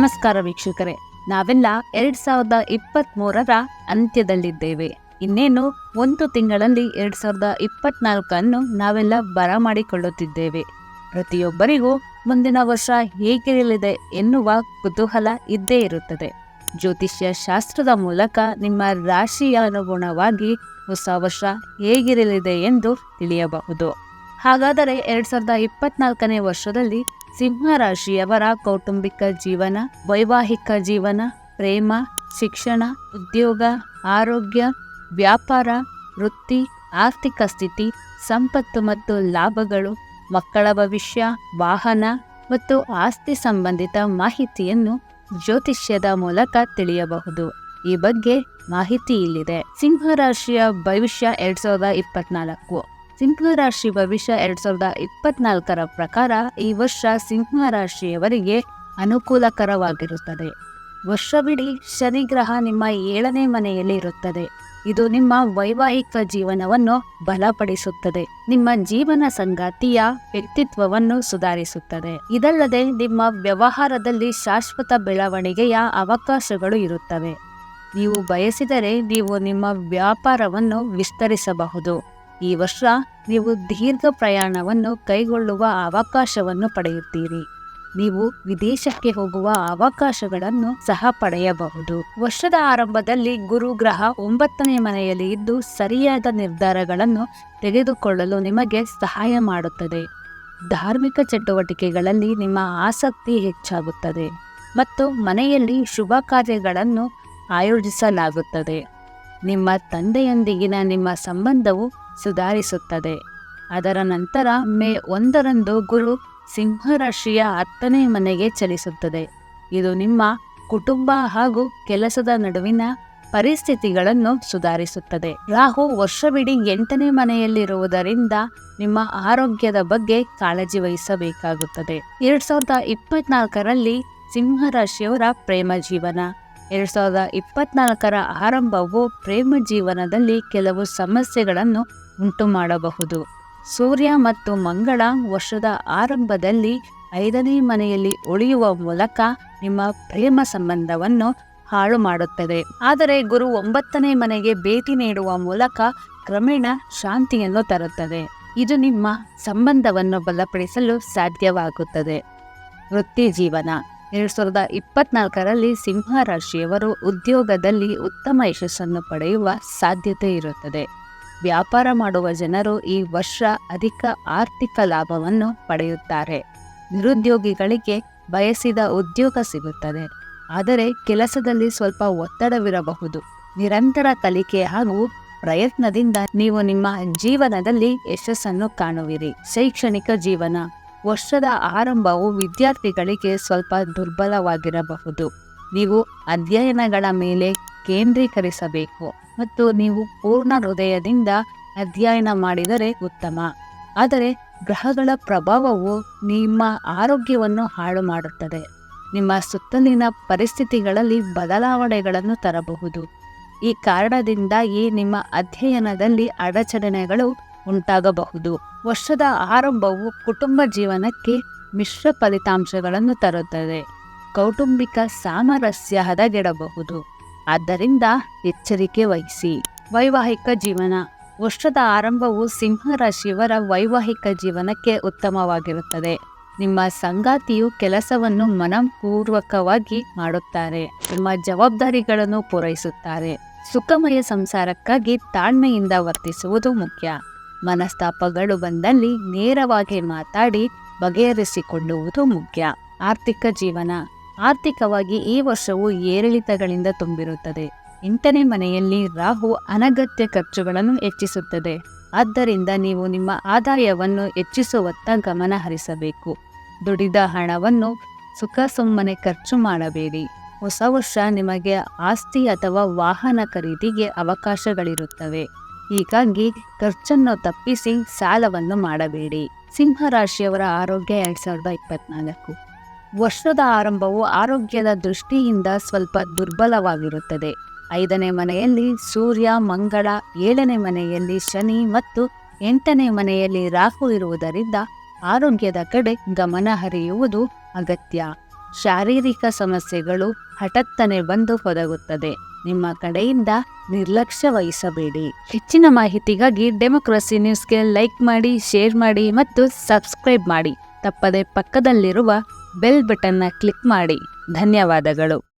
ನಮಸ್ಕಾರ ವೀಕ್ಷಕರೇ, ನಾವೆಲ್ಲ 2023ರ ಅಂತ್ಯದಲ್ಲಿದ್ದೇವೆ. ಇನ್ನೇನು ಒಂದು ತಿಂಗಳಲ್ಲಿ 2024 ನಾವೆಲ್ಲ ಬರಮಾಡಿಕೊಳ್ಳುತ್ತಿದ್ದೇವೆ. ಪ್ರತಿಯೊಬ್ಬರಿಗೂ ಮುಂದಿನ ವರ್ಷ ಹೇಗಿರಲಿದೆ ಎನ್ನುವ ಕುತೂಹಲ ಇದ್ದೇ ಇರುತ್ತದೆ. ಜ್ಯೋತಿಷ್ಯ ಶಾಸ್ತ್ರದ ಮೂಲಕ ನಿಮ್ಮ ರಾಶಿಯ ಅನುಗುಣವಾಗಿ ಹೊಸ ವರ್ಷ ಹೇಗಿರಲಿದೆ ಎಂದು ತಿಳಿಯಬಹುದು. ಹಾಗಾದರೆ 2024ನೇ ವರ್ಷದಲ್ಲಿ ಸಿಂಹ ರಾಶಿಯವರ ಕೌಟುಂಬಿಕ ಜೀವನ, ವೈವಾಹಿಕ ಜೀವನ, ಪ್ರೇಮ, ಶಿಕ್ಷಣ, ಉದ್ಯೋಗ, ಆರೋಗ್ಯ, ವ್ಯಾಪಾರ, ವೃತ್ತಿ, ಆರ್ಥಿಕ ಸ್ಥಿತಿ, ಸಂಪತ್ತು ಮತ್ತು ಲಾಭಗಳು, ಮಕ್ಕಳ ಭವಿಷ್ಯ, ವಾಹನ ಮತ್ತು ಆಸ್ತಿ ಸಂಬಂಧಿತ ಮಾಹಿತಿಯನ್ನು ಜ್ಯೋತಿಷ್ಯದ ಮೂಲಕ ತಿಳಿಯಬಹುದು. ಈ ಬಗ್ಗೆ ಮಾಹಿತಿ ಇಲ್ಲಿದೆ. ಸಿಂಹ ರಾಶಿಯ ಭವಿಷ್ಯ 2024. ಸಿಂಹ ರಾಶಿ ಭವಿಷ್ಯ 2024ರ ಪ್ರಕಾರ ಈ ವರ್ಷ ಸಿಂಹ ರಾಶಿಯವರಿಗೆ ಅನುಕೂಲಕರವಾಗಿರುತ್ತದೆ. ವರ್ಷವಿಡೀ ಶನಿ ಗ್ರಹ ನಿಮ್ಮ 7ನೇ ಮನೆಯಲ್ಲಿ ಇರುತ್ತದೆ. ಇದು ನಿಮ್ಮ ವೈವಾಹಿಕ ಜೀವನವನ್ನು ಬಲಪಡಿಸುತ್ತದೆ. ನಿಮ್ಮ ಜೀವನ ಸಂಗಾತಿಯ ವ್ಯಕ್ತಿತ್ವವನ್ನು ಸುಧಾರಿಸುತ್ತದೆ. ಇದಲ್ಲದೆ ನಿಮ್ಮ ವ್ಯವಹಾರದಲ್ಲಿ ಶಾಶ್ವತ ಬೆಳವಣಿಗೆಯ ಅವಕಾಶಗಳು ಇರುತ್ತವೆ. ನೀವು ಬಯಸಿದರೆ ನೀವು ನಿಮ್ಮ ವ್ಯಾಪಾರವನ್ನು ವಿಸ್ತರಿಸಬಹುದು. ಈ ವರ್ಷ ನೀವು ದೀರ್ಘ ಪ್ರಯಾಣವನ್ನು ಕೈಗೊಳ್ಳುವ ಅವಕಾಶವನ್ನು ಪಡೆಯುತ್ತೀರಿ. ನೀವು ವಿದೇಶಕ್ಕೆ ಹೋಗುವ ಅವಕಾಶಗಳನ್ನು ಸಹ ಪಡೆಯಬಹುದು. ವರ್ಷದ ಆರಂಭದಲ್ಲಿ ಗುರು ಗ್ರಹ 9ನೇ ಮನೆಯಲ್ಲಿ ಇದ್ದು ಸರಿಯಾದ ನಿರ್ಧಾರಗಳನ್ನು ತೆಗೆದುಕೊಳ್ಳಲು ನಿಮಗೆ ಸಹಾಯ ಮಾಡುತ್ತದೆ. ಧಾರ್ಮಿಕ ಚಟುವಟಿಕೆಗಳಲ್ಲಿ ನಿಮ್ಮ ಆಸಕ್ತಿ ಹೆಚ್ಚಾಗುತ್ತದೆ ಮತ್ತು ಮನೆಯಲ್ಲಿ ಶುಭ ಕಾರ್ಯಗಳನ್ನು ಆಯೋಜಿಸಲಾಗುತ್ತದೆ. ನಿಮ್ಮ ತಂದೆಯೊಂದಿಗಿನ ನಿಮ್ಮ ಸಂಬಂಧವು ಸುಧಾರಿಸುತ್ತದೆ. ಅದರ ನಂತರ ಮೇ 1ರಂದು ಗುರು ಸಿಂಹ ರಾಶಿಯ 10ನೇ ಮನೆಗೆ ಚಲಿಸುತ್ತದೆ. ಇದು ನಿಮ್ಮ ಕುಟುಂಬ ಹಾಗೂ ಕೆಲಸದ ನಡುವಿನ ಪರಿಸ್ಥಿತಿಗಳನ್ನು ಸುಧಾರಿಸುತ್ತದೆ. ರಾಹು ವರ್ಷವಿಡೀ 8ನೇ ಮನೆಯಲ್ಲಿರುವುದರಿಂದ ನಿಮ್ಮ ಆರೋಗ್ಯದ ಬಗ್ಗೆ ಕಾಳಜಿ ವಹಿಸಬೇಕಾಗುತ್ತದೆ. 2024ರಲ್ಲಿ ಸಿಂಹ ರಾಶಿಯವರ ಪ್ರೇಮ ಜೀವನ. 2024ರ ಆರಂಭವು ಪ್ರೇಮ ಜೀವನದಲ್ಲಿ ಕೆಲವು ಸಮಸ್ಯೆಗಳನ್ನು ಉಂಟು ಮಾಡಬಹುದು. ಸೂರ್ಯ ಮತ್ತು ಮಂಗಳ ವರ್ಷದ ಆರಂಭದಲ್ಲಿ 5ನೇ ಮನೆಯಲ್ಲಿ ಉಳಿಯುವ ಮೂಲಕ ನಿಮ್ಮ ಪ್ರೇಮ ಸಂಬಂಧವನ್ನು ಹಾಳು ಮಾಡುತ್ತದೆ. ಆದರೆ ಗುರು 9ನೇ ಮನೆಗೆ ಭೇಟಿ ನೀಡುವ ಮೂಲಕ ಕ್ರಮೇಣ ಶಾಂತಿಯನ್ನು ತರುತ್ತದೆ. ಇದು ನಿಮ್ಮ ಸಂಬಂಧವನ್ನು ಬಲಪಡಿಸಲು ಸಾಧ್ಯವಾಗುತ್ತದೆ. ವೃತ್ತಿ ಜೀವನ. 2024ರಲ್ಲಿ ಸಿಂಹ ರಾಶಿಯವರು ಉದ್ಯೋಗದಲ್ಲಿ ಉತ್ತಮ ಯಶಸ್ಸನ್ನು ಪಡೆಯುವ ಸಾಧ್ಯತೆ ಇರುತ್ತದೆ. ವ್ಯಾಪಾರ ಮಾಡುವ ಜನರು ಈ ವರ್ಷ ಅಧಿಕ ಆರ್ಥಿಕ ಲಾಭವನ್ನು ಪಡೆಯುತ್ತಾರೆ. ನಿರುದ್ಯೋಗಿಗಳಿಗೆ ಬಯಸಿದ ಉದ್ಯೋಗ ಸಿಗುತ್ತದೆ. ಆದರೆ ಕೆಲಸದಲ್ಲಿ ಸ್ವಲ್ಪ ಒತ್ತಡವಿರಬಹುದು. ನಿರಂತರ ಕಲಿಕೆ ಹಾಗೂ ಪ್ರಯತ್ನದಿಂದ ನೀವು ನಿಮ್ಮ ಜೀವನದಲ್ಲಿ ಯಶಸ್ಸನ್ನು ಕಾಣುವಿರಿ. ಶೈಕ್ಷಣಿಕ ಜೀವನ. ವರ್ಷದ ಆರಂಭವು ವಿದ್ಯಾರ್ಥಿಗಳಿಗೆ ಸ್ವಲ್ಪ ದುರ್ಬಲವಾಗಿರಬಹುದು. ನೀವು ಅಧ್ಯಯನಗಳ ಮೇಲೆ ಕೇಂದ್ರೀಕರಿಸಬೇಕು ಮತ್ತು ನೀವು ಪೂರ್ಣ ಹೃದಯದಿಂದ ಅಧ್ಯಯನ ಮಾಡಿದರೆ ಉತ್ತಮ. ಆದರೆ ಗ್ರಹಗಳ ಪ್ರಭಾವವು ನಿಮ್ಮ ಆರೋಗ್ಯವನ್ನು ಹಾಳು ಮಾಡುತ್ತದೆ. ನಿಮ್ಮ ಸುತ್ತಲಿನ ಪರಿಸ್ಥಿತಿಗಳಲ್ಲಿ ಬದಲಾವಣೆಗಳನ್ನು ತರಬಹುದು. ಈ ಕಾರಣದಿಂದಾಗಿ ನಿಮ್ಮ ಅಧ್ಯಯನದಲ್ಲಿ ಅಡಚಣೆಗಳು ಉಂಟಾಗಬಹುದು. ವರ್ಷದ ಆರಂಭವು ಕುಟುಂಬ ಜೀವನಕ್ಕೆ ಮಿಶ್ರ ಫಲಿತಾಂಶಗಳನ್ನು ತರುತ್ತದೆ. ಕೌಟುಂಬಿಕ ಸಾಮರಸ್ಯ ಹದಗೆಡಬಹುದು. ಆದ್ದರಿಂದ ಎಚ್ಚರಿಕೆ ವಹಿಸಿ. ವೈವಾಹಿಕ ಜೀವನ. ವರ್ಷದ ಆರಂಭವು ಸಿಂಹ ರಾಶಿಯವರ ವೈವಾಹಿಕ ಜೀವನಕ್ಕೆ ಉತ್ತಮವಾಗಿರುತ್ತದೆ. ನಿಮ್ಮ ಸಂಗಾತಿಯು ಕೆಲಸವನ್ನು ಮನಪೂರ್ವಕವಾಗಿ ಮಾಡುತ್ತಾರೆ. ನಿಮ್ಮ ಜವಾಬ್ದಾರಿಗಳನ್ನು ಪೂರೈಸುತ್ತಾರೆ. ಸುಖಮಯ ಸಂಸಾರಕ್ಕಾಗಿ ತಾಳ್ಮೆಯಿಂದ ವರ್ತಿಸುವುದು ಮುಖ್ಯ. ಮನಸ್ತಾಪಗಳು ಬಂದಲ್ಲಿ ನೇರವಾಗಿ ಮಾತಾಡಿ ಬಗೆಹರಿಸಿಕೊಳ್ಳುವುದು ಮುಖ್ಯ. ಆರ್ಥಿಕ ಜೀವನ. ಆರ್ಥಿಕವಾಗಿ ಈ ವರ್ಷವು ಏರಿಳಿತಗಳಿಂದ ತುಂಬಿರುತ್ತದೆ. 8ನೇ ಮನೆಯಲ್ಲಿ ರಾಹು ಅನಗತ್ಯ ಖರ್ಚುಗಳನ್ನು ಹೆಚ್ಚಿಸುತ್ತದೆ. ಆದ್ದರಿಂದ ನೀವು ನಿಮ್ಮ ಆದಾಯವನ್ನು ಹೆಚ್ಚಿಸುವತ್ತ ಗಮನ ಹರಿಸಬೇಕು. ದುಡಿದ ಹಣವನ್ನು ಸುಮ್ಮನೆ ಖರ್ಚು ಮಾಡಬೇಡಿ. ಹೊಸ ವರ್ಷ ನಿಮಗೆ ಆಸ್ತಿ ಅಥವಾ ವಾಹನ ಖರೀದಿಗೆ ಅವಕಾಶಗಳಿರುತ್ತವೆ. ಹೀಗಾಗಿ ಖರ್ಚನ್ನು ತಪ್ಪಿಸಿ ಸಾಲವನ್ನು ಮಾಡಬೇಡಿ. ಸಿಂಹ ರಾಶಿಯವರ ಆರೋಗ್ಯ 2024. ವರ್ಷದ ಆರಂಭವು ಆರೋಗ್ಯದ ದೃಷ್ಟಿಯಿಂದ ಸ್ವಲ್ಪ ದುರ್ಬಲವಾಗಿರುತ್ತದೆ. 5ನೇ ಮನೆಯಲ್ಲಿ ಸೂರ್ಯ, ಮಂಗಳ, 7ನೇ ಮನೆಯಲ್ಲಿ ಶನಿ ಮತ್ತು 8ನೇ ಮನೆಯಲ್ಲಿ ರಾಹು ಇರುವುದರಿಂದ ಆರೋಗ್ಯದ ಕಡೆ ಗಮನ ಹರಿಯುವುದು ಅಗತ್ಯ. ಶಾರೀರಿಕ ಸಮಸ್ಯೆಗಳು ಹಠಾತ್ತನೆ ಬಂದು ಒದಗುತ್ತದೆ. ನಿಮ್ಮ ಕಡೆಯಿಂದ ನಿರ್ಲಕ್ಷ್ಯ ವಹಿಸಬೇಡಿ. ಹೆಚ್ಚಿನ ಮಾಹಿತಿಗಾಗಿ ಡೆಮೋಕ್ರಸಿ ನ್ಯೂಸ್ಗೆ ಲೈಕ್ ಮಾಡಿ, ಶೇರ್ ಮಾಡಿ ಮತ್ತು ಸಬ್ಸ್ಕ್ರೈಬ್ ಮಾಡಿ. ತಪ್ಪದೆ ಪಕ್ಕದಲ್ಲಿರುವ ಬೆಲ್ ಬಟನ್ನ ಕ್ಲಿಕ್ ಮಾಡಿ. ಧನ್ಯವಾದಗಳು.